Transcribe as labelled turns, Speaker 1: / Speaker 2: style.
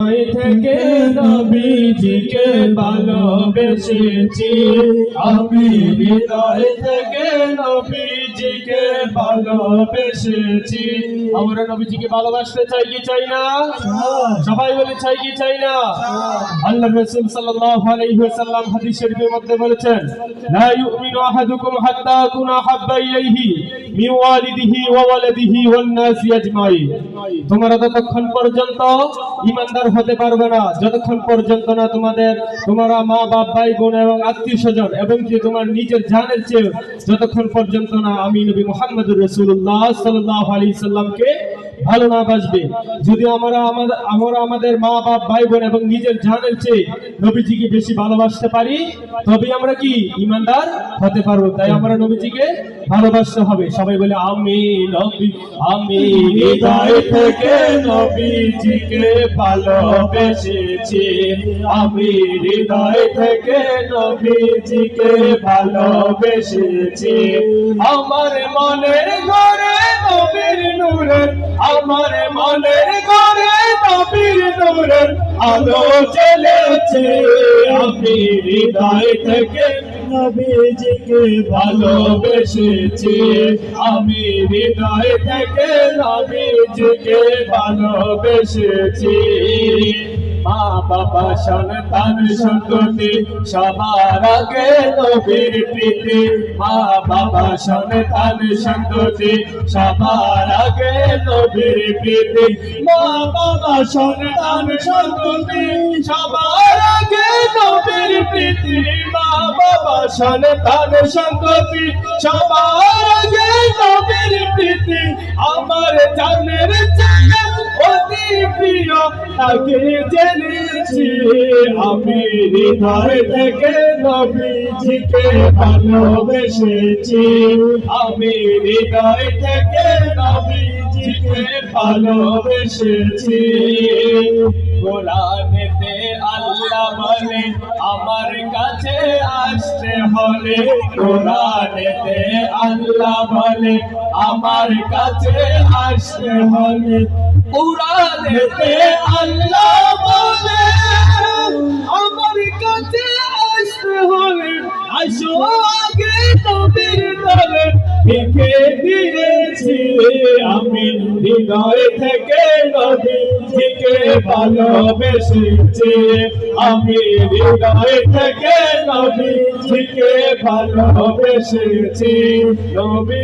Speaker 1: থেকে নবীজিকে ভালোবেসেছি আমি, হৃদয় থেকে নবীজিকে ভালোবেসেছি। আমরা নবীজিকে ভালোবাসতে চাই কি চাই না? সবাই বলে চাই কি চাই না? আল্লাহর রাসূল সাল্লাল্লাহু আলাইহি ওয়াসাল্লাম হাদিস শরীফের মধ্যে বলেছেন, লা ইউমিনু আহাদুকুম হাত্তা আকুনা হাব্বা ইলাইহি মিন ওয়ালিদিহি ওয়া ওয়ালাদিহি ওয়ান নাসি আজমাইন। তোমরা ততক্ষণ পর্যন্ত ঈমানদার হতে পারবে না যতক্ষণ পর্যন্ত না তোমার মা বাপ ভাই বোন এবং আত্মীয় স্বজন এবং কি তোমার নিজের জানের চেয়ে যতক্ষণ পর্যন্ত না আমি নবী মুহাম্মদুর রাসূলুল্লাহ সাল্লাল্লাহু আলাইহি সাল্লামকে ভালো না বাসবে। যদি আমরা আমাদের মা বাপ ভাই বোন এবং নিজের জানের চেয়ে নবীজিকে বেশি ভালোবাসতে পারি তবে আমরা কি ঈমানদার হতে পারবো। তাই আমরা নবীজিকে ভালোবাসতে হবে। সবাই বলে আমি হৃদয় থেকে নবীজিকে ভালোবেসেছি আমি, হৃদয় থেকে নবীজিকে ভালোবেসেছি। আমার মনের ঘরে নবীর নূরের, আমার মনের ঘরে নবীর নূরের আলো জ্বলেছে আমি, হৃদয় থেকে নবীজিকে ভালোবেসেছি আমি, হৃদয় থেকে নবীজিকে ভালোবেসেছি। মা বাবা সন্তান সন্ততি সবার আগে নবীর প্রীতি, মা বাবা সন্তান সন্ততি সবার আগে নবীর প্রীতি, মা বাবা সন্তান সন্ততি সবার আগে নবীর প্রীতি, মা বাবা সন্তান সন্ততি সবার আগে নবীর প্রীতি। আমার জানের চেয়ে অতি প্রিয় তাকে জেনেছি আমি, হৃদয় থেকে নবীজিকে ভালোবেসেছি আমি, হৃদয় থেকে নবীজিকে ভালোবেসেছি। কোরআনেতে আল্লাহ বলে আমার কাছে আসতে হলে, কোরআনেতে আল্লাহ বলে আমার কাছে আসতে হলে, কোরআনেতে আল্লাহ বলে আমার কাছে আসতে হলে, আসো আগে নবীর দলে লিখে দিয়েছি আমি, হৃদয় থেকে নবীজিকে ভালোবেসেছি আমি, হৃদয় থেকে নবীজিকে ভালোবেসেছি। নবী